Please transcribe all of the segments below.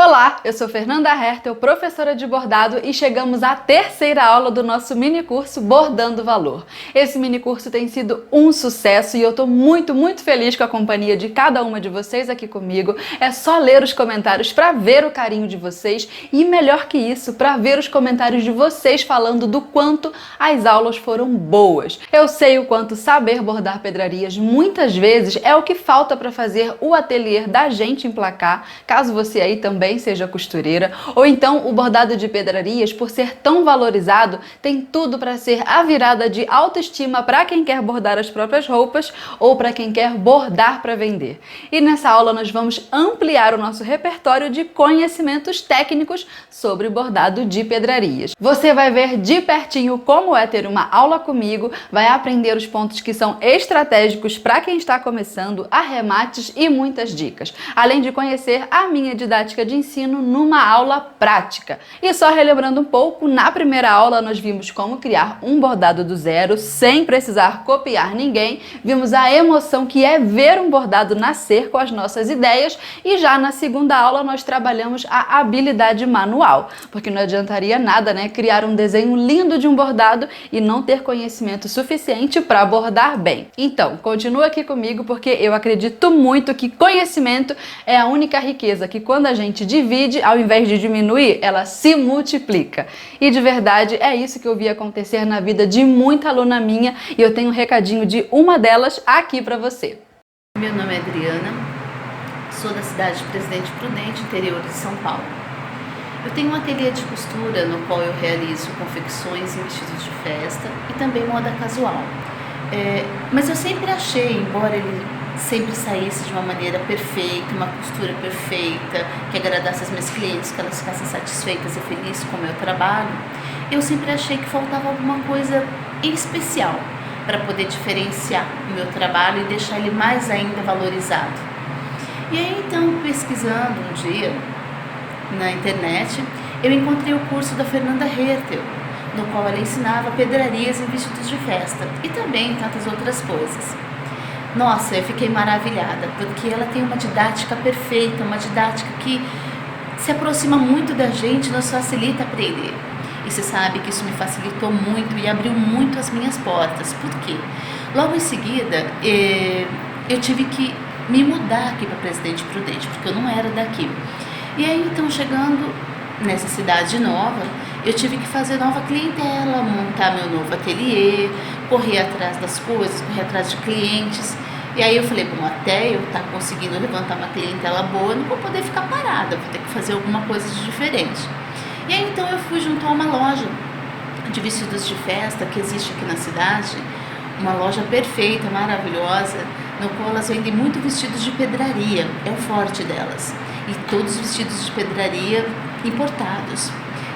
Olá, eu sou Fernanda Hertel, professora de bordado e chegamos à terceira aula do nosso mini curso Bordando Valor. Esse mini curso tem sido um sucesso e eu tô muito feliz com a companhia de cada uma de vocês aqui comigo. É só ler os comentários para ver o carinho de vocês e, melhor que isso, para ver os comentários de vocês falando do quanto as aulas foram boas. Eu sei o quanto saber bordar pedrarias muitas vezes é o que falta para fazer o ateliê da gente emplacar, caso você aí também seja costureira, ou então o bordado de pedrarias, por ser tão valorizado, tem tudo para ser a virada de autoestima para quem quer bordar as próprias roupas ou para quem quer bordar para vender. E nessa aula nós vamos ampliar o nosso repertório de conhecimentos técnicos sobre bordado de pedrarias. Você vai ver de pertinho como é ter uma aula comigo, vai aprender os pontos que são estratégicos para quem está começando, arremates e muitas dicas, além de conhecer a minha didática de ensino numa aula prática. E só relembrando um pouco, na primeira aula nós vimos como criar um bordado do zero, sem precisar copiar ninguém, vimos a emoção que é ver um bordado nascer com as nossas ideias, e já na segunda aula nós trabalhamos a habilidade manual, porque não adiantaria nada, né, criar um desenho lindo de um bordado e não ter conhecimento suficiente para bordar bem. Então, continua aqui comigo, porque eu acredito muito que conhecimento é a única riqueza que, quando a gente divide, ao invés de diminuir, ela se multiplica. E de verdade é isso que eu vi acontecer na vida de muita aluna minha, e eu tenho um recadinho de uma delas aqui para você. Meu nome é Adriana, sou da cidade de Presidente Prudente, interior de São Paulo. Eu tenho um ateliê de costura no qual eu realizo confecções em vestidos de festa e também moda casual. Mas eu sempre achei, embora ele sempre saísse de uma maneira perfeita, uma costura perfeita, que agradasse as minhas clientes, que elas ficassem satisfeitas e felizes com o meu trabalho, eu sempre achei que faltava alguma coisa em especial para poder diferenciar o meu trabalho e deixar ele mais ainda valorizado. E aí então, pesquisando um dia na internet, eu encontrei o curso da Fernanda Hertel, no qual ela ensinava pedrarias em vestidos de festa e também tantas outras coisas. Nossa, eu fiquei maravilhada, porque ela tem uma didática perfeita, uma didática que se aproxima muito da gente, nos facilita aprender. E você sabe que isso me facilitou muito e abriu muito as minhas portas. Por quê? Logo em seguida, eu tive que me mudar aqui para Presidente Prudente, porque eu não era daqui. E aí, então, chegando nessa cidade nova, eu tive que fazer nova clientela, montar meu novo ateliê, correr atrás das coisas, correr atrás de clientes. E aí eu falei, bom, até eu estar conseguindo levantar uma clientela boa, eu não vou poder ficar parada, vou ter que fazer alguma coisa de diferente. E aí então eu fui junto a uma loja de vestidos de festa que existe aqui na cidade, uma loja perfeita, maravilhosa, no qual elas vendem muito vestidos de pedraria, é o forte delas. E todos os vestidos de pedraria importados.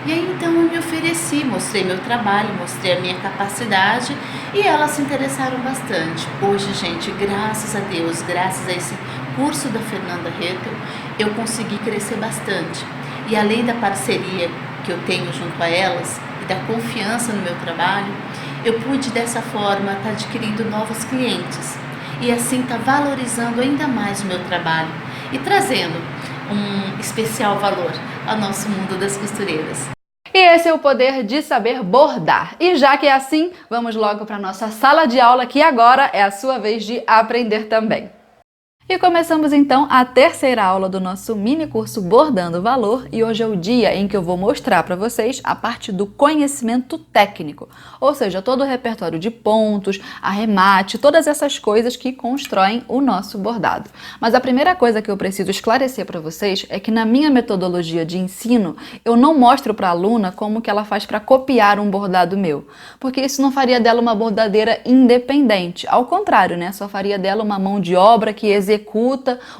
E aí então eu me ofereci, mostrei meu trabalho, mostrei a minha capacidade e elas se interessaram bastante. Hoje, gente, graças a Deus, graças a esse curso da Fernanda Hertel, eu consegui crescer bastante. E além da parceria que eu tenho junto a elas e da confiança no meu trabalho, eu pude dessa forma estar adquirindo novos clientes e assim estar valorizando ainda mais o meu trabalho e trazendo um especial valor ao nosso mundo das costureiras. E esse é o poder de saber bordar. E já que é assim, vamos logo para a nossa sala de aula, que agora é a sua vez de aprender também. E começamos então a terceira aula do nosso mini curso Bordando Valor, e hoje é o dia em que eu vou mostrar para vocês a parte do conhecimento técnico, ou seja, todo o repertório de pontos, arremate, todas essas coisas que constroem o nosso bordado. Mas a primeira coisa que eu preciso esclarecer para vocês é que na minha metodologia de ensino, eu não mostro para a aluna como que ela faz para copiar um bordado meu, porque isso não faria dela uma bordadeira independente, ao contrário, né? Só faria dela uma mão de obra que executa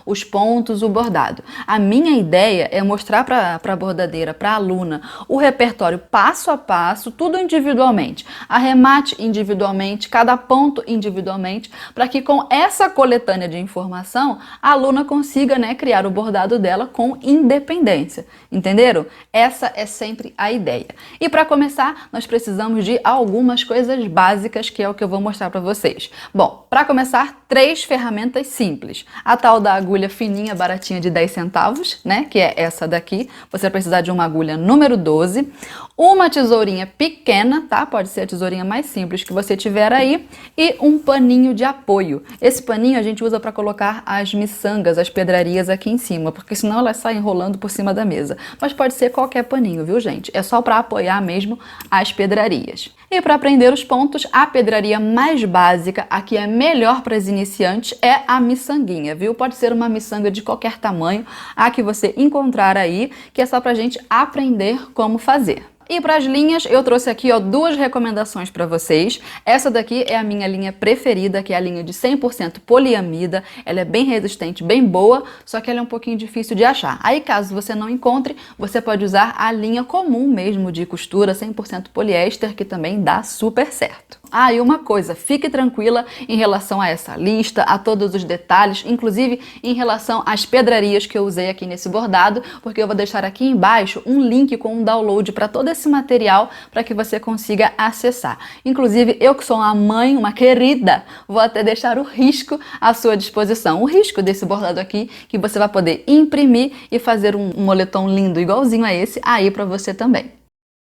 os pontos, o bordado. A minha ideia é mostrar para a bordadeira, para a aluna, o repertório passo a passo, tudo individualmente, arremate individualmente, cada ponto individualmente, para que com essa coletânea de informação, a aluna consiga, né, criar o bordado dela com independência. Entenderam? Essa é sempre a ideia. E para começar, nós precisamos de algumas coisas básicas, que é o que eu vou mostrar para vocês. Bom, para começar, 3 ferramentas simples. linhas. A tal da agulha fininha, baratinha de 10 centavos, né? Que é essa daqui. Você vai precisar de uma agulha número 12. Uma tesourinha pequena, tá? Pode ser a tesourinha mais simples que você tiver aí. E um paninho de apoio. Esse paninho a gente usa para colocar as miçangas, as pedrarias aqui em cima, porque senão elas saem enrolando por cima da mesa. Mas pode ser qualquer paninho, viu, gente? É só para apoiar mesmo as pedrarias. E para aprender os pontos, a pedraria mais básica, a que é melhor para as iniciantes, é a miçanguinha, viu? Pode ser uma miçanga de qualquer tamanho, a que você encontrar aí, que é só pra gente aprender como fazer. E para as linhas, eu trouxe aqui duas recomendações para vocês. Essa daqui é a minha linha preferida, que é a linha de 100% poliamida. Ela é bem resistente, bem boa, só que ela é um pouquinho difícil de achar. Aí, caso você não encontre, você pode usar a linha comum mesmo de costura, 100% poliéster, que também dá super certo. Ah, e uma coisa, fique tranquila em relação a essa lista, a todos os detalhes, inclusive em relação às pedrarias que eu usei aqui nesse bordado, porque eu vou deixar aqui embaixo um link com um download para todo esse material para que você consiga acessar. Inclusive, eu que sou uma mãe, uma querida, vou até deixar o risco à sua disposição. O risco desse bordado aqui, que você vai poder imprimir e fazer um moletom lindo igualzinho a esse aí para você também.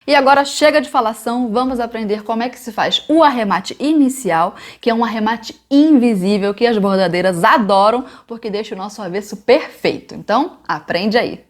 E agora chega de falação, vamos aprender como é que se faz o arremate inicial, que é um arremate invisível que as bordadeiras adoram porque deixa o nosso avesso perfeito. Então, aprende aí!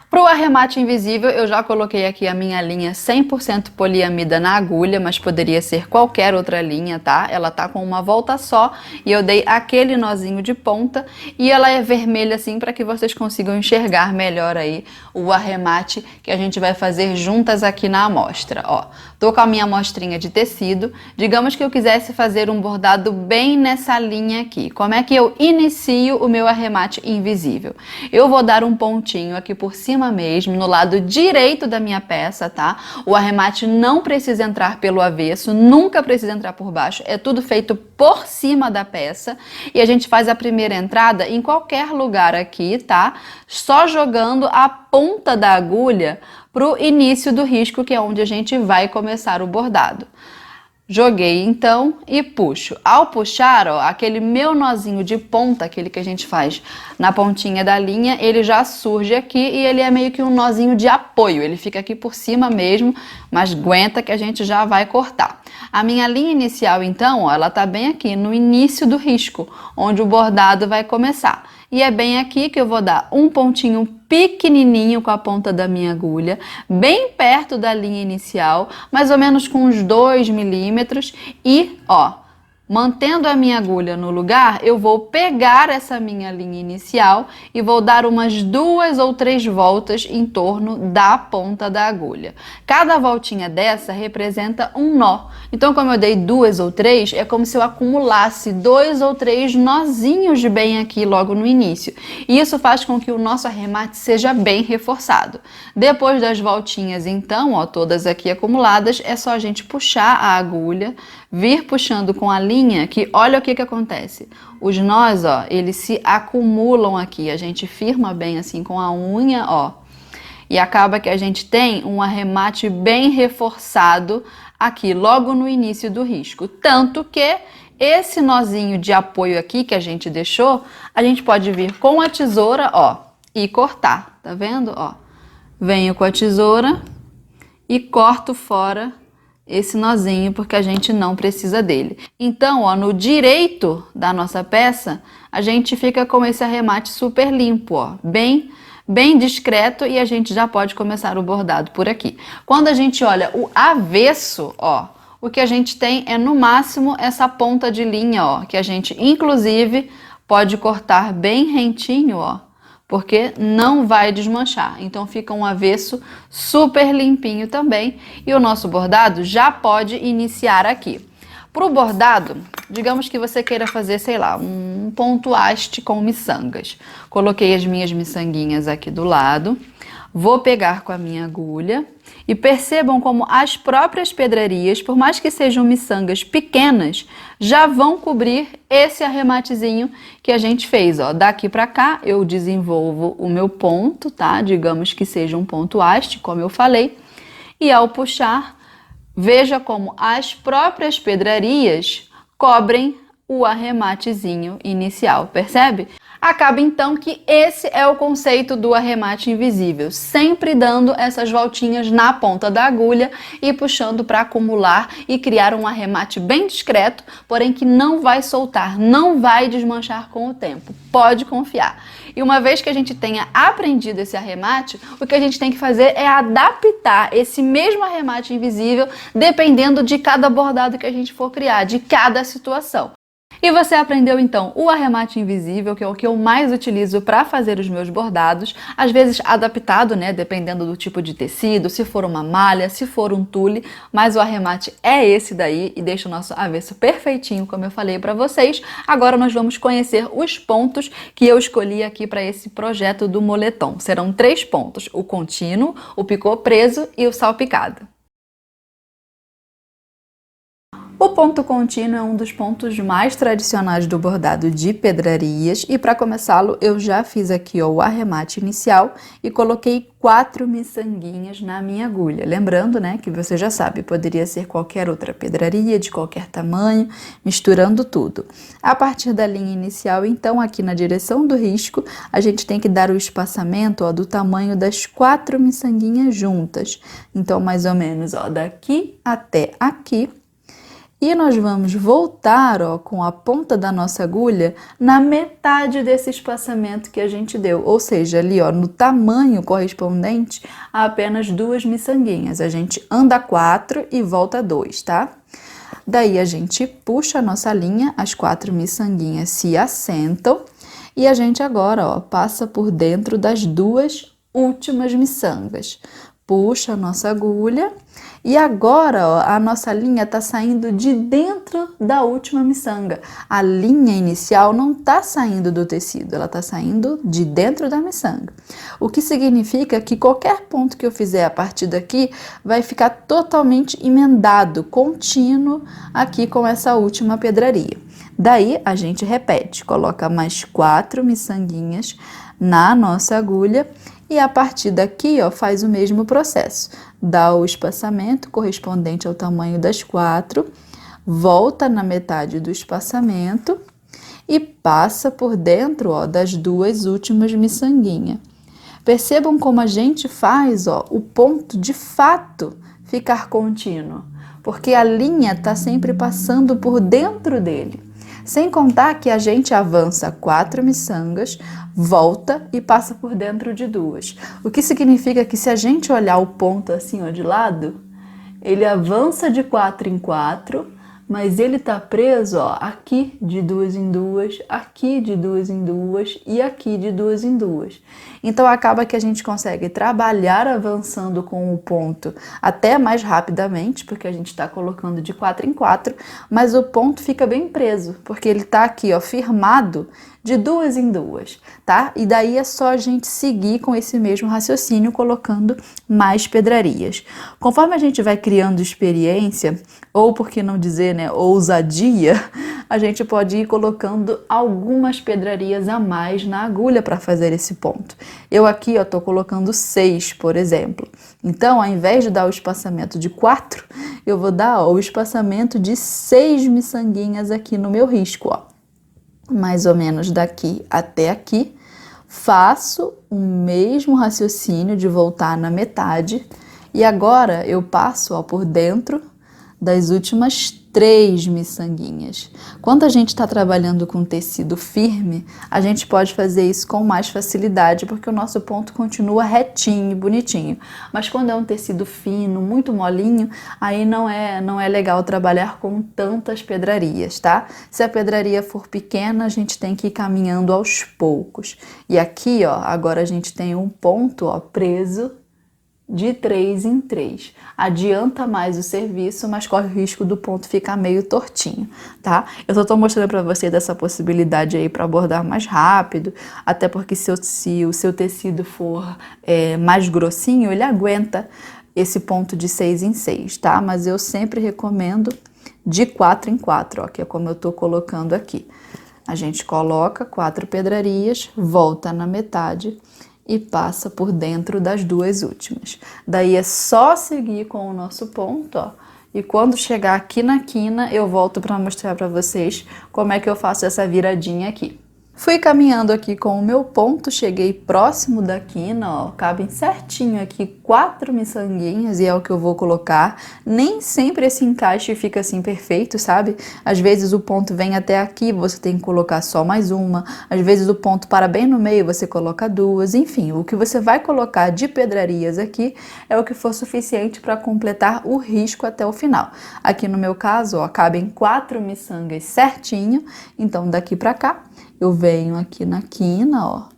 Para o arremate invisível, eu já coloquei aqui a minha linha 100% poliamida na agulha, mas poderia ser qualquer outra linha, tá? Ela tá com uma volta só e eu dei aquele nozinho de ponta e ela é vermelha assim para que vocês consigam enxergar melhor aí o arremate que a gente vai fazer juntas aqui na amostra, ó. Tô com a minha amostrinha de tecido. Digamos que eu quisesse fazer um bordado bem nessa linha aqui. Como é que eu inicio o meu arremate invisível? Eu vou dar um pontinho aqui por cima mesmo, no lado direito da minha peça, tá? O arremate não precisa entrar pelo avesso, nunca precisa entrar por baixo, é tudo feito por cima da peça. E a gente faz a primeira entrada em qualquer lugar aqui, tá? Só jogando a ponta da agulha pro início do risco, que é onde a gente vai começar o bordado. Joguei então e puxo. Ao puxar, ó, aquele meu nozinho de ponta, aquele que a gente faz na pontinha da linha, ele já surge aqui e ele é meio que um nozinho de apoio. Ele fica aqui por cima mesmo, mas aguenta que a gente já vai cortar. A minha linha inicial então, ó, ela tá bem aqui no início do risco, onde o bordado vai começar. E é bem aqui que eu vou dar um pontinho pequenininho com a ponta da minha agulha, bem perto da linha inicial, mais ou menos com uns 2 milímetros e, ó, mantendo a minha agulha no lugar, eu vou pegar essa minha linha inicial e vou dar umas 2 ou 3 voltas em torno da ponta da agulha. Cada voltinha dessa representa um nó. Então, como eu dei 2 ou 3, é como se eu acumulasse 2 ou 3 nozinhos bem aqui logo no início. E isso faz com que o nosso arremate seja bem reforçado. Depois das voltinhas, então, ó, todas aqui acumuladas, é só a gente puxar a agulha, vir puxando com a linha, que olha o que acontece. Os nós, ó, eles se acumulam aqui. A gente firma bem assim com a unha, ó. E acaba que a gente tem um arremate bem reforçado aqui, logo no início do risco. Tanto que esse nozinho de apoio aqui que a gente deixou, a gente pode vir com a tesoura, ó, e cortar. Tá vendo? Ó, venho com a tesoura e corto fora esse nozinho, porque a gente não precisa dele. Então, ó, no direito da nossa peça, a gente fica com esse arremate super limpo, ó, bem discreto, e a gente já pode começar o bordado por aqui. Quando a gente olha o avesso, ó, o que a gente tem é no máximo essa ponta de linha, ó, que a gente inclusive pode cortar bem rentinho, ó, porque não vai desmanchar. Então fica um avesso super limpinho também e o nosso bordado já pode iniciar aqui. Para o bordado, digamos que você queira fazer, sei lá, um ponto haste com miçangas. Coloquei as minhas miçanguinhas aqui do lado, vou pegar com a minha agulha e percebam como as próprias pedrarias, por mais que sejam miçangas pequenas, já vão cobrir esse arrematezinho que a gente fez, ó. Daqui para cá eu desenvolvo o meu ponto, tá? Digamos que seja um ponto haste, como eu falei, e ao puxar, veja como as próprias pedrarias cobrem o arrematezinho inicial, percebe? Acaba então que esse é o conceito do arremate invisível, sempre dando essas voltinhas na ponta da agulha e puxando para acumular e criar um arremate bem discreto, porém que não vai soltar, não vai desmanchar com o tempo, pode confiar. E uma vez que a gente tenha aprendido esse arremate, o que a gente tem que fazer é adaptar esse mesmo arremate invisível dependendo de cada bordado que a gente for criar, de cada situação. E você aprendeu então o arremate invisível, que é o que eu mais utilizo para fazer os meus bordados, às vezes adaptado, né, dependendo do tipo de tecido, se for uma malha, se for um tule, mas o arremate é esse daí e deixa o nosso avesso perfeitinho, como eu falei para vocês. Agora nós vamos conhecer os pontos que eu escolhi aqui para esse projeto do moletom. Serão 3 pontos: o contínuo, o picô preso e o salpicado. O ponto contínuo é um dos pontos mais tradicionais do bordado de pedrarias e para começá-lo eu já fiz aqui o arremate inicial e coloquei 4 miçanguinhas na minha agulha. Lembrando, né, que você já sabe, poderia ser qualquer outra pedraria de qualquer tamanho, misturando tudo. A partir da linha inicial, então, aqui na direção do risco, a gente tem que dar o espaçamento do tamanho das 4 miçanguinhas juntas. Então, mais ou menos daqui até aqui. E nós vamos voltar com a ponta da nossa agulha na metade desse espaçamento que a gente deu, ou seja, ali no tamanho correspondente a apenas 2 miçanguinhas. A gente anda 4 e volta 2, tá? Daí a gente puxa a nossa linha, as 4 miçanguinhas se assentam e a gente agora passa por dentro das 2 últimas miçangas. Puxa a nossa agulha e agora a nossa linha está saindo de dentro da última miçanga. A linha inicial não está saindo do tecido, ela está saindo de dentro da miçanga. O que significa que qualquer ponto que eu fizer a partir daqui vai ficar totalmente emendado, contínuo aqui com essa última pedraria. Daí a gente repete, coloca mais 4 miçanguinhas na nossa agulha. E a partir daqui, faz o mesmo processo. Dá o espaçamento correspondente ao tamanho das 4, volta na metade do espaçamento e passa por dentro, das 2 últimas miçanguinhas. Percebam como a gente faz, o ponto de fato ficar contínuo, porque a linha está sempre passando por dentro dele. Sem contar que a gente avança 4 miçangas, volta e passa por dentro de 2. O que significa que se a gente olhar o ponto assim de lado, ele avança de 4 em 4, mas ele está preso aqui de 2 em 2, aqui de 2 em 2 e aqui de 2 em 2. Então acaba que a gente consegue trabalhar avançando com o ponto até mais rapidamente, porque a gente está colocando de 4 em 4, mas o ponto fica bem preso, porque ele está aqui firmado de 2 em 2, tá? E daí é só a gente seguir com esse mesmo raciocínio, colocando mais pedrarias. Conforme a gente vai criando experiência, ou por que não dizer, ousadia, a gente pode ir colocando algumas pedrarias a mais na agulha para fazer esse ponto. Eu aqui, tô colocando 6, por exemplo. Então, ao invés de dar o espaçamento de 4, eu vou dar o espaçamento de 6 miçanguinhas aqui no meu risco, mais ou menos daqui até aqui. Faço o mesmo raciocínio de voltar na metade e agora eu passo por dentro das últimas 3 miçanguinhas. Quando a gente está trabalhando com tecido firme, a gente pode fazer isso com mais facilidade, porque o nosso ponto continua retinho e bonitinho. Mas quando é um tecido fino, muito molinho, aí não é legal trabalhar com tantas pedrarias, tá? Se a pedraria for pequena, a gente tem que ir caminhando aos poucos. E aqui, agora a gente tem um ponto, preso de 3 em 3. Adianta mais o serviço, mas corre o risco do ponto ficar meio tortinho, tá? Eu só tô mostrando para você dessa possibilidade aí para bordar mais rápido, até porque se o seu tecido for mais grossinho, ele aguenta esse ponto de 6 em 6, tá? Mas eu sempre recomendo de 4 em 4, que é como eu tô colocando aqui. A gente coloca 4 pedrarias, volta na metade e passa por dentro das 2 últimas. Daí é só seguir com o nosso ponto, e quando chegar aqui na quina, eu volto para mostrar para vocês como é que eu faço essa viradinha aqui. Fui caminhando aqui com o meu ponto, cheguei próximo da quina, ó, cabem certinho aqui 4 miçanguinhas e é o que eu vou colocar. Nem sempre esse encaixe fica assim perfeito, sabe? Às vezes o ponto vem até aqui, você tem que colocar só mais uma. Às vezes o ponto para bem no meio, você coloca 2. Enfim, o que você vai colocar de pedrarias aqui é o que for suficiente para completar o risco até o final. Aqui no meu caso, ó, cabem 4 miçangas certinho, então daqui para cá eu venho aqui na quina, ó,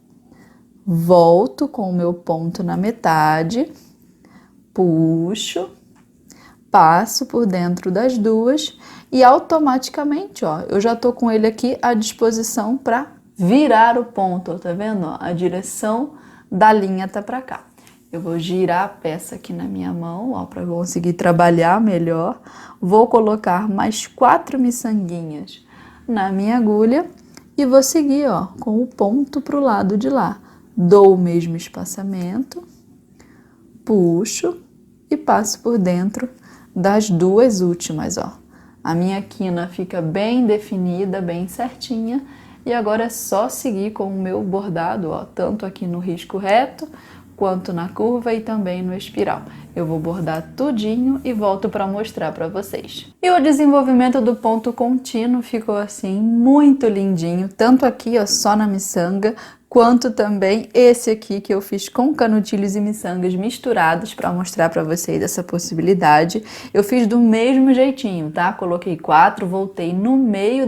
volto com o meu ponto na metade, puxo, passo por dentro das 2 e automaticamente, ó, eu já tô com ele aqui à disposição para virar o ponto, ó, tá vendo? Ó, a direção da linha tá para cá. Eu vou girar a peça aqui na minha mão, ó, para conseguir trabalhar melhor. Vou colocar mais 4 miçanguinhas na minha agulha e vou seguir, ó, com o ponto para o lado de lá. Dou o mesmo espaçamento, puxo e passo por dentro das 2 últimas, ó. A minha quina fica bem definida, bem certinha. E agora é só seguir com o meu bordado, ó, tanto aqui no risco reto, quanto na curva e também no espiral. Eu vou bordar tudinho e volto para mostrar para vocês. E o desenvolvimento do ponto contínuo ficou assim muito lindinho, tanto aqui, ó, só na miçanga, quanto também esse aqui que eu fiz com canutilhos e miçangas misturados para mostrar para vocês essa possibilidade. Eu fiz do mesmo jeitinho, tá? Coloquei 4, voltei no meio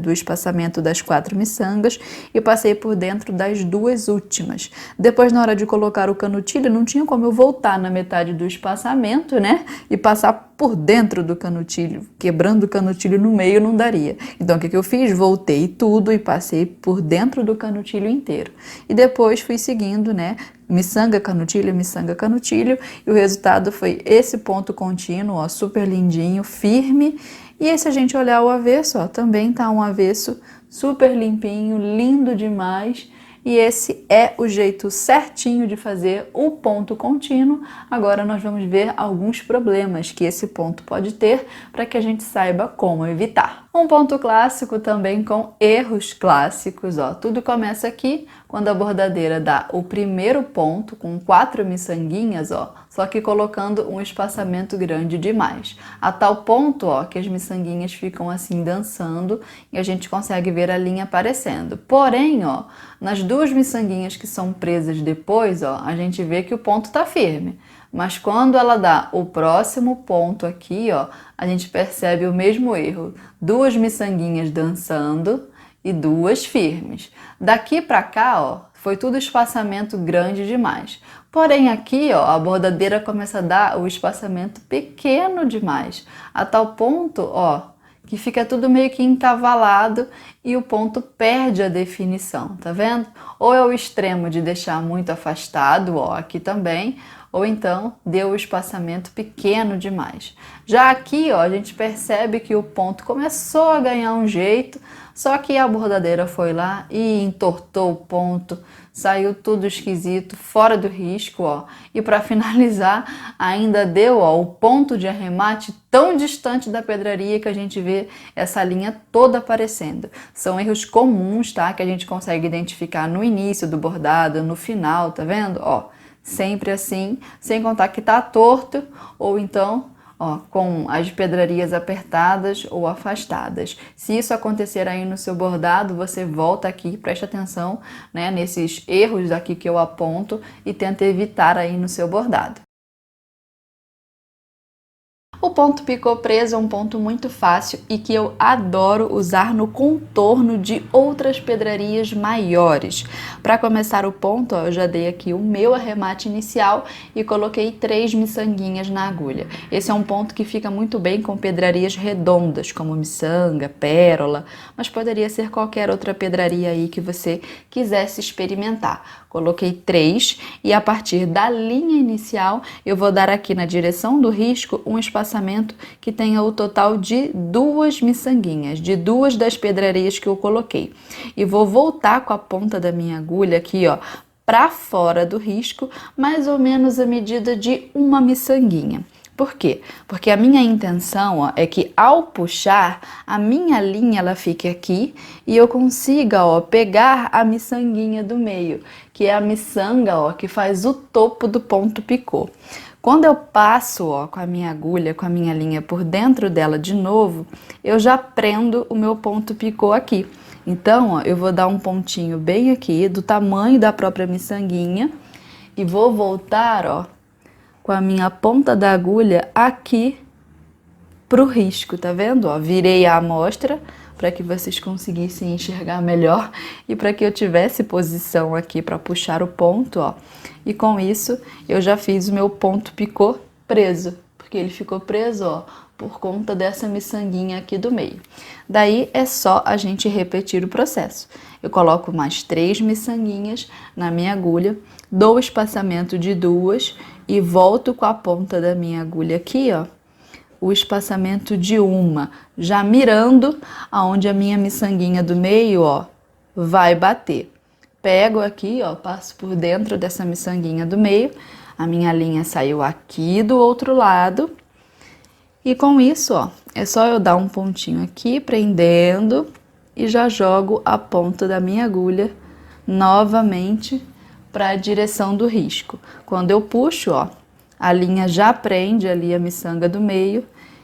do espaçamento das 4 miçangas e passei por dentro das 2 últimas. Depois, na hora de colocar o canutilho, não tinha como eu voltar na metade do espaçamento, né? E passar por dentro do canutilho, quebrando o canutilho no meio não daria. Então o que eu fiz? Voltei tudo e passei por dentro do canutilho inteiro. E depois fui seguindo, né? Miçanga, canutilho, e o resultado foi esse ponto contínuo, ó, super lindinho, firme. E se a gente olhar o avesso, ó, também tá um avesso super limpinho, lindo demais. E esse é o jeito certinho de fazer o ponto contínuo. Agora nós vamos ver alguns problemas que esse ponto pode ter para que a gente saiba como evitar. Um ponto clássico também com erros clássicos, ó. Tudo começa aqui quando a bordadeira dá o primeiro ponto com 4 miçanguinhas, ó, só que colocando um espaçamento grande demais. A tal ponto, ó, que as miçanguinhas ficam assim dançando e a gente consegue ver a linha aparecendo. Porém, ó, nas 2 miçanguinhas que são presas depois, ó, a gente vê que o ponto tá firme. Mas quando ela dá o próximo ponto aqui, ó, a gente percebe o mesmo erro. 2 miçanguinhas dançando e 2 firmes. Daqui para cá, ó, foi tudo espaçamento grande demais. Porém aqui, ó, a bordadeira começa a dar o espaçamento pequeno demais. A tal ponto, ó, que fica tudo meio que encavalado e o ponto perde a definição, tá vendo? Ou é o extremo de deixar muito afastado, ó, aqui também, ou então deu o espaçamento pequeno demais. Já aqui, ó, a gente percebe que o ponto começou a ganhar um jeito, só que a bordadeira foi lá e entortou o ponto, saiu tudo esquisito, fora do risco, ó. E para finalizar, ainda deu, ó, o ponto de arremate tão distante da pedraria que a gente vê essa linha toda aparecendo. São erros comuns, tá? Que a gente consegue identificar no início do bordado, no final, tá vendo? Ó, sempre assim, sem contar que tá torto ou então, ó, com as pedrarias apertadas ou afastadas. Se isso acontecer aí no seu bordado, você volta aqui, preste atenção, né, nesses erros aqui que eu aponto e tenta evitar aí no seu bordado. O ponto picô preso é um ponto muito fácil e que eu adoro usar no contorno de outras pedrarias maiores. Para começar o ponto, ó, eu já dei aqui o meu arremate inicial e coloquei 3 miçanguinhas na agulha. Esse é um ponto que fica muito bem com pedrarias redondas, como miçanga, pérola, mas poderia ser qualquer outra pedraria aí que você quisesse experimentar. Coloquei 3 e a partir da linha inicial eu vou dar aqui na direção do risco um espaçamento que tenha o total de 2 miçanguinhas, de 2 das pedrarias que eu coloquei. E vou voltar com a ponta da minha agulha aqui, ó, para fora do risco, mais ou menos a medida de uma miçanguinha. Por quê? Porque a minha intenção, ó, é que ao puxar, a minha linha ela fique aqui e eu consiga, ó, pegar a miçanguinha do meio, que é a miçanga, ó, que faz o topo do ponto picô. Quando eu passo, ó, com a minha agulha, com a minha linha por dentro dela de novo, eu já prendo o meu ponto picô aqui. Então, ó, eu vou dar um pontinho bem aqui, do tamanho da própria miçanguinha, e vou voltar, ó, com a minha ponta da agulha aqui pro risco, tá vendo? Ó, virei a amostra para que vocês conseguissem enxergar melhor e para que eu tivesse posição aqui para puxar o ponto, ó. E com isso eu já fiz o meu ponto picô preso, porque ele ficou preso, ó, por conta dessa miçanguinha aqui do meio. Daí é só a gente repetir o processo. Eu coloco mais 3 miçanguinhas na minha agulha, dou o espaçamento de 2 e volto com a ponta da minha agulha aqui, ó, o espaçamento de uma, já mirando aonde a minha miçanguinha do meio, ó, vai bater. Pego aqui, ó, passo por dentro dessa miçanguinha do meio, a minha linha saiu aqui do outro lado, e com isso, ó, é só eu dar um pontinho aqui, prendendo, e já jogo a ponta da minha agulha novamente para a direção do risco. Quando eu puxo, ó, a linha já prende ali a miçanga do meio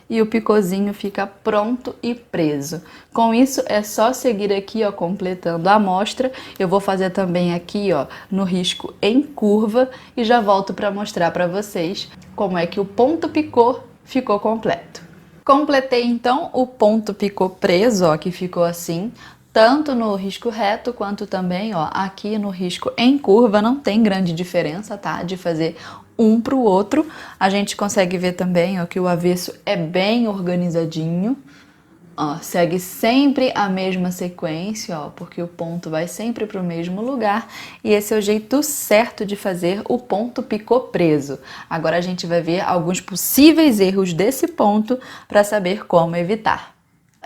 e o picôzinho fica pronto e preso. Com isso, é só seguir aqui, ó, completando a amostra. Eu vou fazer também aqui, ó, no risco em curva e já volto para mostrar para vocês como é que o ponto picô ficou completo. Completei então o ponto picô preso, ó, que ficou assim, tanto no risco reto quanto também, ó, aqui no risco em curva. Não tem grande diferença, tá, de fazer um para o outro. A gente consegue ver também, ó, que o avesso é bem organizadinho, ó, segue sempre a mesma sequência, ó, porque o ponto vai sempre para o mesmo lugar, e esse é o jeito certo de fazer o ponto picô preso. Agora a gente vai ver alguns possíveis erros desse ponto para saber como evitar.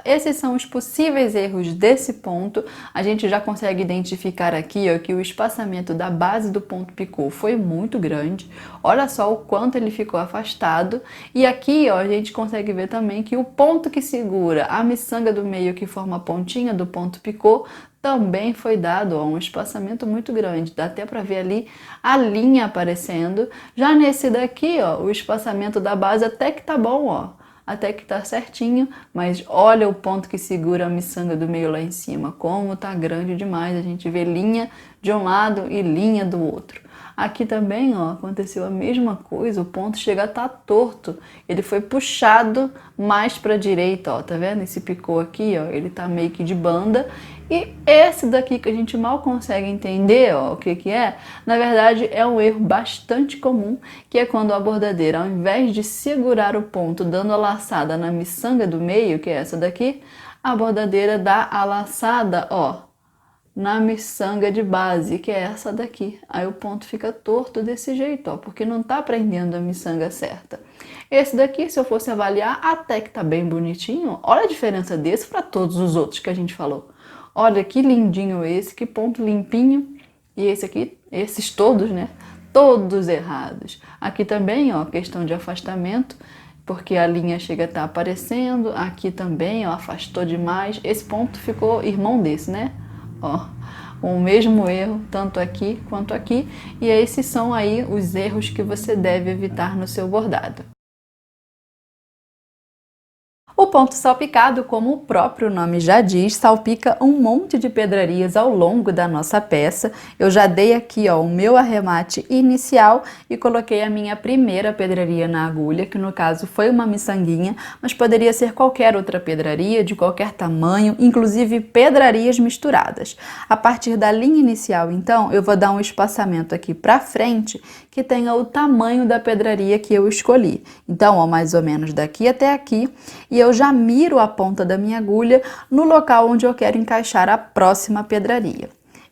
Esses são os possíveis erros desse ponto. A gente já consegue identificar aqui, ó, que o espaçamento da base do ponto picô foi muito grande. Olha só o quanto ele ficou afastado. E aqui, ó, a gente consegue ver também que o ponto que segura a miçanga do meio, que forma a pontinha do ponto picô, também foi dado, ó, um espaçamento muito grande. Dá até para ver ali a linha aparecendo. Já nesse daqui, ó, o espaçamento da base até que tá bom, ó. Até que tá certinho, mas olha o ponto que segura a miçanga do meio lá em cima, como tá grande demais. A gente vê linha de um lado e linha do outro. Aqui também, ó, aconteceu a mesma coisa, o ponto chega a estar torto. Ele foi puxado mais para a direita, ó, tá vendo? Esse picô aqui, ó, ele tá meio que de banda. E esse daqui que a gente mal consegue entender, ó, o que que é, na verdade é um erro bastante comum, que é quando a bordadeira, ao invés de segurar o ponto dando a laçada na miçanga do meio, que é essa daqui, a bordadeira dá a laçada, ó, na miçanga de base, que é essa daqui. Aí o ponto fica torto desse jeito, ó, porque não tá prendendo a miçanga certa. Esse daqui, se eu fosse avaliar, até que tá bem bonitinho. Olha a diferença desse para todos os outros que a gente falou. Olha que lindinho esse, que ponto limpinho. E esse aqui, esses todos, né? Todos errados. Aqui também, ó, questão de afastamento, porque a linha chega a estar aparecendo. Aqui também, ó, afastou demais. Esse ponto ficou irmão desse, né? Ó, o mesmo erro, tanto aqui quanto aqui. E esses são aí os erros que você deve evitar no seu bordado. O ponto salpicado, como o próprio nome já diz, salpica um monte de pedrarias ao longo da nossa peça. Eu já dei aqui, ó, o meu arremate inicial e coloquei a minha primeira pedraria na agulha, que no caso foi uma miçanguinha, mas poderia ser qualquer outra pedraria, de qualquer tamanho, inclusive pedrarias misturadas. A partir da linha inicial, então, eu vou dar um espaçamento aqui para frente que tenha o tamanho da pedraria que eu escolhi. Então, ó, mais ou menos daqui até aqui, e eu já miro a ponta da minha agulha no local onde eu quero encaixar a próxima pedraria.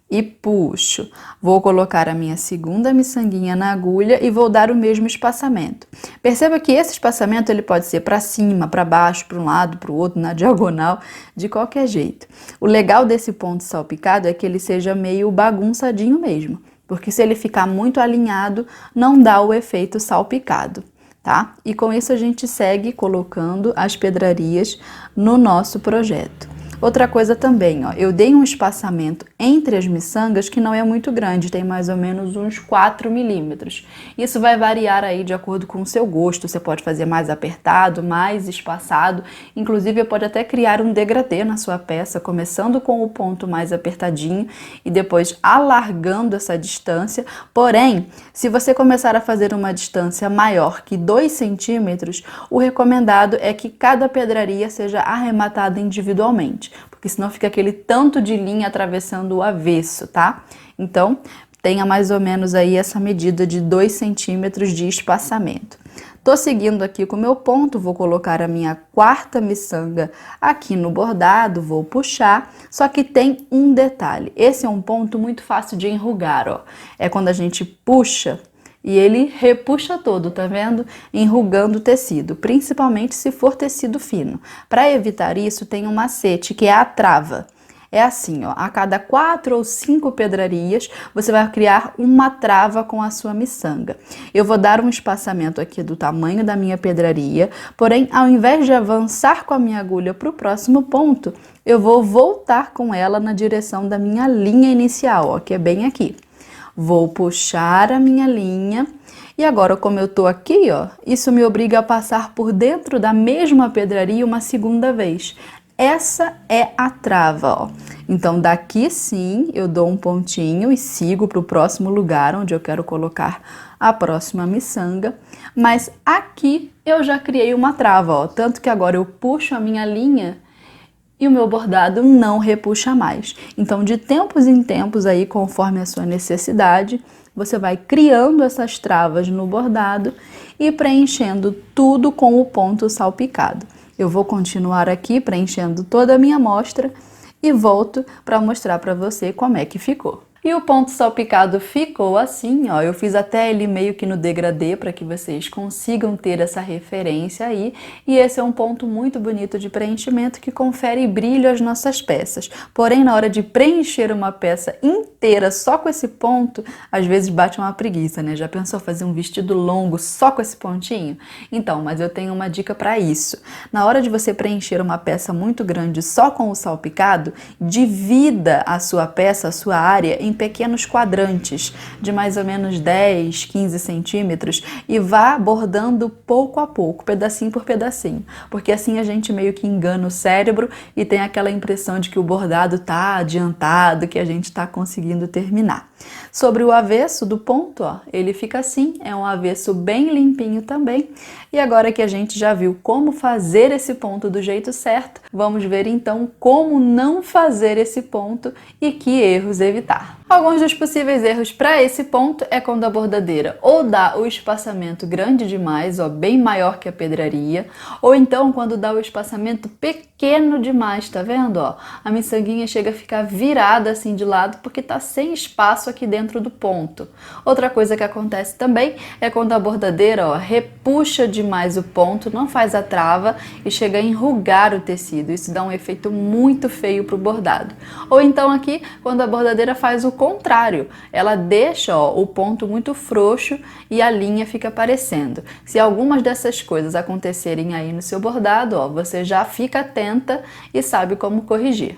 E puxo. Vou colocar a minha segunda miçanguinha na agulha e vou dar o mesmo espaçamento. Perceba que esse espaçamento ele pode ser para cima, para baixo, para um lado, para o outro, na diagonal, de qualquer jeito. O legal desse ponto salpicado é que ele seja meio bagunçadinho mesmo, porque se ele ficar muito alinhado, não dá o efeito salpicado. tá? E com isso a gente segue colocando as pedrarias no nosso projeto. Outra coisa também, ó, eu dei um espaçamento entre as miçangas que não é muito grande, tem mais ou menos uns 4 milímetros. Isso vai variar aí de acordo com o seu gosto, você pode fazer mais apertado, mais espaçado, inclusive pode até criar um degradê na sua peça, começando com o ponto mais apertadinho e depois alargando essa distância. Porém, se você começar a fazer uma distância maior que 2 centímetros, o recomendado é que cada pedraria seja arrematada individualmente, porque senão fica aquele tanto de linha atravessando o avesso, tá? Então, tenha mais ou menos aí essa medida de 2 centímetros de espaçamento. Tô seguindo aqui com o meu ponto, vou colocar a minha 4ª miçanga aqui no bordado, vou puxar, só que tem um detalhe, esse é um ponto muito fácil de enrugar, ó. É quando a gente puxa e ele repuxa todo, tá vendo? Enrugando o tecido, principalmente se for tecido fino. Para evitar isso, tem um macete, que é a trava. É assim, ó, a cada 4 ou 5 pedrarias, você vai criar uma trava com a sua miçanga. Eu vou dar um espaçamento aqui do tamanho da minha pedraria, porém, ao invés de avançar com a minha agulha para o próximo ponto, eu vou voltar com ela na direção da minha linha inicial, ó, que é bem aqui. Vou puxar a minha linha e agora, como eu tô aqui, ó, isso me obriga a passar por dentro da mesma pedraria uma segunda vez. Essa é a trava, ó. Então, daqui sim, eu dou um pontinho e sigo para o próximo lugar onde eu quero colocar a próxima miçanga. Mas aqui eu já criei uma trava, ó. Tanto que agora eu puxo a minha linha e o meu bordado não repuxa mais. Então, de tempos em tempos aí, conforme a sua necessidade, você vai criando essas travas no bordado e preenchendo tudo com o ponto salpicado. Eu vou continuar aqui preenchendo toda a minha amostra e volto para mostrar para você como é que ficou. E o ponto salpicado ficou assim, ó, eu fiz até ele meio que no degradê para que vocês consigam ter essa referência aí, e esse é um ponto muito bonito de preenchimento que confere brilho às nossas peças. Porém, na hora de preencher uma peça inteira só com esse ponto, às vezes bate uma preguiça, né? Já pensou fazer um vestido longo só com esse pontinho? Então, mas eu tenho uma dica para isso. Na hora de você preencher uma peça muito grande só com o salpicado, divida a sua peça, a sua área, em pequenos quadrantes de mais ou menos 10, 15 centímetros e vá bordando pouco a pouco, pedacinho por pedacinho, porque assim a gente meio que engana o cérebro e tem aquela impressão de que o bordado tá adiantado, que a gente tá conseguindo terminar. Sobre o avesso do ponto, ó, ele fica assim, é um avesso bem limpinho também. E agora que a gente já viu como fazer esse ponto do jeito certo, vamos ver então como não fazer esse ponto e que erros evitar. Alguns dos possíveis erros para esse ponto é quando a bordadeira ou dá o espaçamento grande demais, ó, bem maior que a pedraria, ou então quando dá o espaçamento pequeno demais, tá vendo? Ó, a miçanguinha chega a ficar virada assim de lado porque tá sem espaço aqui dentro do ponto. Outra coisa que acontece também é quando a bordadeira, ó, repuxa demais o ponto, não faz a trava e chega a enrugar o tecido. Isso dá um efeito muito feio pro bordado. Ou então aqui, quando a bordadeira faz o contrário, ela deixa, ó, o ponto muito frouxo e a linha fica aparecendo. Se algumas dessas coisas acontecerem aí no seu bordado, ó, você já fica atenta e sabe como corrigir.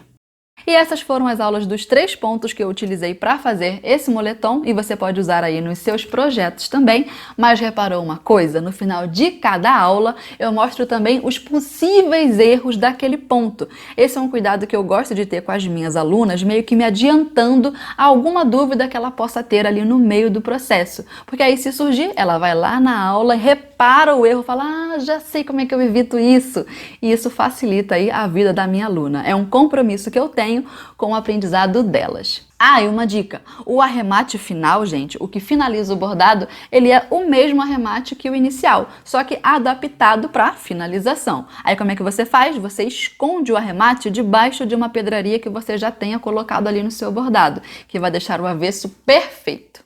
E essas foram as aulas dos 3 pontos que eu utilizei para fazer esse moletom e você pode usar aí nos seus projetos também. Mas reparou uma coisa? No final de cada aula eu mostro também os possíveis erros daquele ponto. Esse é um cuidado que eu gosto de ter com as minhas alunas, meio que me adiantando a alguma dúvida que ela possa ter ali no meio do processo. Porque aí se surgir, ela vai lá na aula, repara o erro, fala, ah, já sei como é que eu evito isso. E isso facilita aí a vida da minha aluna. É um compromisso que eu tenho com o aprendizado delas. Ah, e uma dica, o arremate final, gente, o que finaliza o bordado, ele é o mesmo arremate que o inicial, só que adaptado para finalização. Aí como é que você faz? Você esconde o arremate debaixo de uma pedraria que você já tenha colocado ali no seu bordado, que vai deixar o avesso perfeito.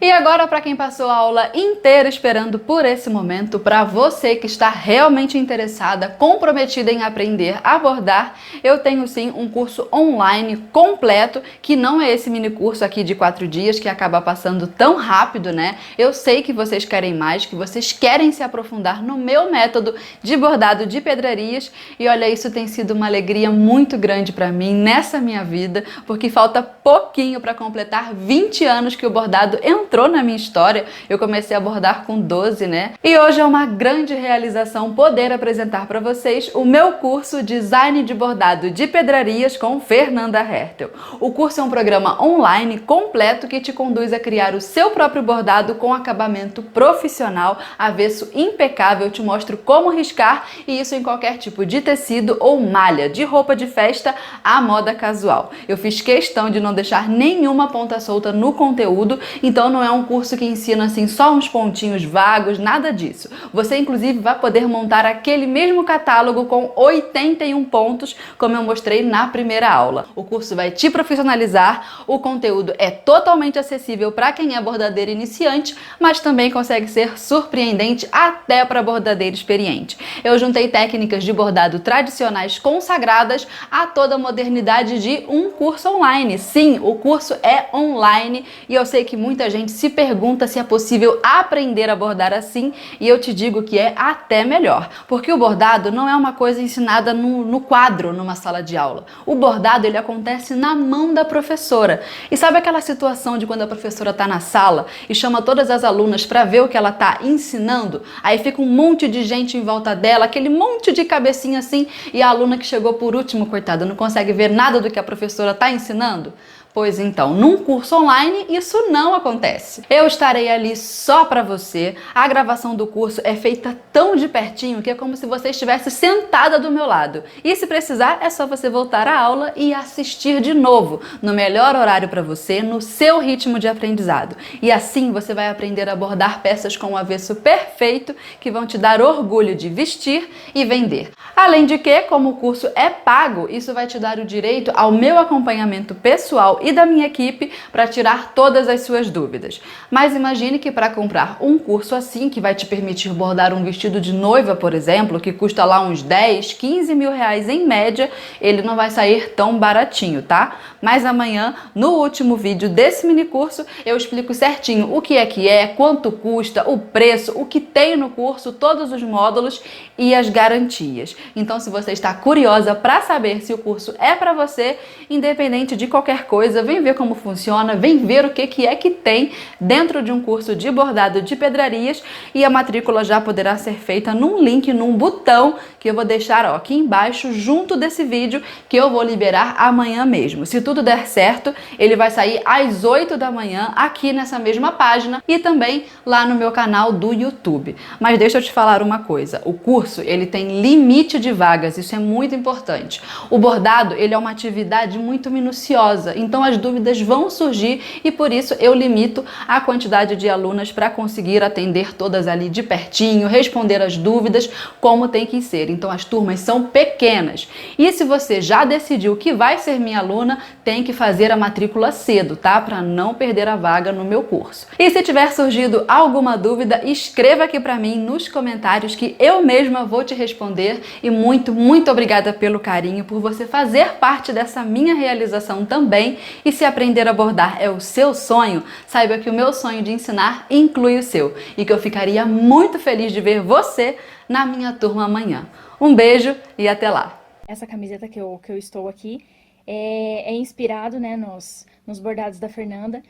E agora, para quem passou a aula inteira esperando por esse momento, para você que está realmente interessada, comprometida em aprender a bordar, eu tenho sim um curso online completo, que não é esse mini curso aqui de 4 dias que acaba passando tão rápido, né? Eu sei que vocês querem mais, que vocês querem se aprofundar no meu método de bordado de pedrarias, e olha, isso tem sido uma alegria muito grande para mim nessa minha vida, porque falta pouquinho para completar 20 anos que o bordado entrou na minha história. Eu comecei a bordar com 12, né? E hoje é uma grande realização poder apresentar para vocês o meu curso Design de Bordado de Pedrarias com Fernanda Hertel. O curso é um programa online completo que te conduz a criar o seu próprio bordado com acabamento profissional, avesso impecável. Eu te mostro como riscar, e isso em qualquer tipo de tecido ou malha, de roupa de festa à moda casual. Eu fiz questão de não deixar nenhuma ponta solta no conteúdo, então não é um curso que ensina assim só uns pontinhos vagos, nada disso. Você inclusive vai poder montar aquele mesmo catálogo com 81 pontos, como eu mostrei na primeira aula. O curso vai te profissionalizar, o conteúdo é totalmente acessível para quem é bordadeiro iniciante, mas também consegue ser surpreendente até para bordadeiro experiente. Eu juntei técnicas de bordado tradicionais consagradas a toda a modernidade de um curso online. Sim, o curso é online e eu sei que muita gente se pergunta se é possível aprender a bordar assim, e eu te digo que é até melhor, porque o bordado não é uma coisa ensinada no quadro, numa sala de aula. O bordado, ele acontece na mão da professora. E sabe aquela situação de quando a professora está na sala e chama todas as alunas para ver o que ela está ensinando? Aí fica um monte de gente em volta dela, aquele monte de cabecinha assim, e a aluna que chegou por último, coitada, não consegue ver nada do que a professora está ensinando? Pois então, num curso online isso não acontece. Eu estarei ali só para você. A gravação do curso é feita tão de pertinho que é como se você estivesse sentada do meu lado. E se precisar, é só você voltar à aula e assistir de novo, no melhor horário para você, no seu ritmo de aprendizado. E assim você vai aprender a bordar peças com o avesso perfeito, que vão te dar orgulho de vestir e vender. Além de que, como o curso é pago, isso vai te dar o direito ao meu acompanhamento pessoal e da minha equipe para tirar todas as suas dúvidas. Mas imagine que para comprar um curso assim, que vai te permitir bordar um vestido de noiva, por exemplo, que custa lá uns 10, 15 mil reais em média, ele não vai sair tão baratinho, tá? Mas amanhã, no último vídeo desse mini curso, eu explico certinho o que é, quanto custa, o preço, o que tem no curso, todos os módulos e as garantias. Então, se você está curiosa para saber se o curso é para você, independente de qualquer coisa, vem ver como funciona, vem ver o que é que tem dentro de um curso de bordado de pedrarias, e a matrícula já poderá ser feita num link, num botão que eu vou deixar aqui embaixo junto desse vídeo, que eu vou liberar amanhã mesmo. Se tudo der certo, ele vai sair às 8 da manhã aqui nessa mesma página e também lá no meu canal do YouTube. Mas deixa eu te falar uma coisa, o curso ele tem limite de vagas, isso é muito importante. O bordado ele é uma atividade muito minuciosa, então as dúvidas vão surgir e por isso eu limito a quantidade de alunas para conseguir atender todas ali de pertinho, responder as dúvidas como tem que ser. Então as turmas são pequenas. E se você já decidiu que vai ser minha aluna, tem que fazer a matrícula cedo, tá? Para não perder a vaga no meu curso. E se tiver surgido alguma dúvida, escreva aqui para mim nos comentários que eu mesma vou te responder. E muito, muito obrigada pelo carinho, por você fazer parte dessa minha realização também. E se aprender a bordar é o seu sonho, saiba que o meu sonho de ensinar inclui o seu e que eu ficaria muito feliz de ver você na minha turma amanhã. Um beijo e até lá! Essa camiseta que eu estou aqui é inspirado, né, nos bordados da Fernanda.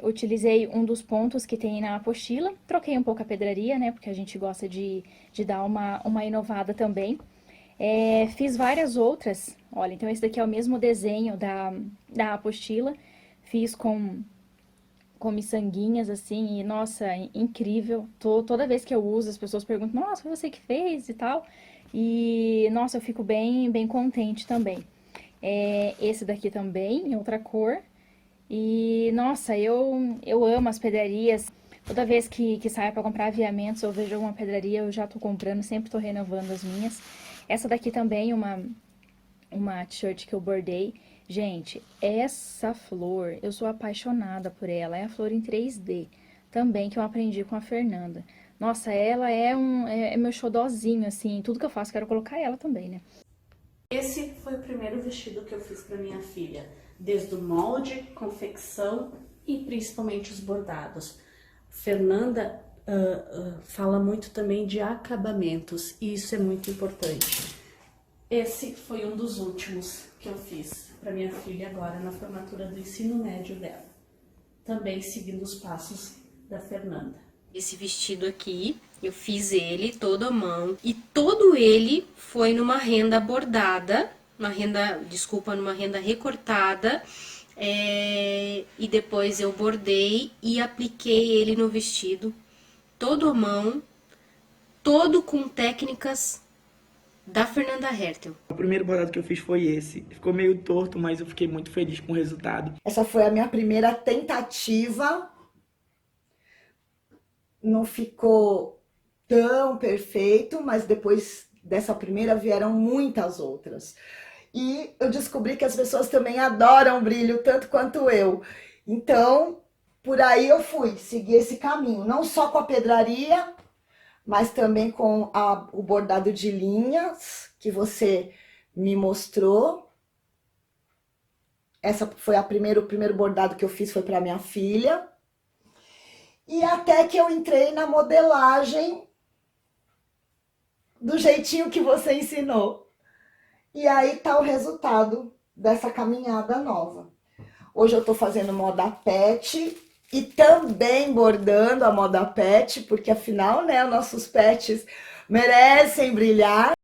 Utilizei um dos pontos que tem na apostila, troquei um pouco a pedraria, né, porque a gente gosta de dar uma inovada também. Fiz várias outras, olha, então esse daqui é o mesmo desenho da apostila, fiz com miçanguinhas assim, e nossa, incrível. Toda vez que eu uso, as pessoas perguntam, nossa, foi você que fez e tal, e nossa, eu fico bem contente também. Esse daqui também, em outra cor, e nossa, eu amo as pedrarias. Toda vez que saio para comprar aviamentos ou vejo alguma pedraria, eu já tô comprando, sempre tô renovando as minhas. Essa daqui também, uma t-shirt que eu bordei, Gente, essa flor, eu sou apaixonada por ela. É a flor em 3D, também que eu aprendi com a Fernanda. Nossa, ela é meu xodózinho, assim. Tudo que eu faço, quero colocar ela também, né? Esse foi o primeiro vestido que eu fiz para minha filha, desde o molde, confecção e principalmente os bordados. Fernanda fala muito também de acabamentos e isso é muito importante. Esse foi um dos últimos que eu fiz para minha filha agora na formatura do ensino médio dela, também seguindo os passos da Fernanda. Esse vestido aqui, eu fiz ele todo à mão e todo ele foi numa renda bordada, numa renda recortada, e depois eu bordei e apliquei ele no vestido, todo à mão, todo com técnicas da Fernanda Hertel. O primeiro bordado que eu fiz foi esse. Ficou meio torto, mas eu fiquei muito feliz com o resultado. Essa foi a minha primeira tentativa. Não ficou tão perfeito, mas depois dessa primeira vieram muitas outras. E eu descobri que as pessoas também adoram brilho, tanto quanto eu. Então, por aí eu fui, segui esse caminho. Não só com a pedraria, mas também com o bordado de linhas, que você me mostrou. Essa foi o primeiro bordado que eu fiz, foi para minha filha. E até que eu entrei na modelagem do jeitinho que você ensinou. E aí tá o resultado dessa caminhada nova. Hoje eu tô fazendo moda pet e também bordando a moda pet, porque afinal, né, nossos pets merecem brilhar.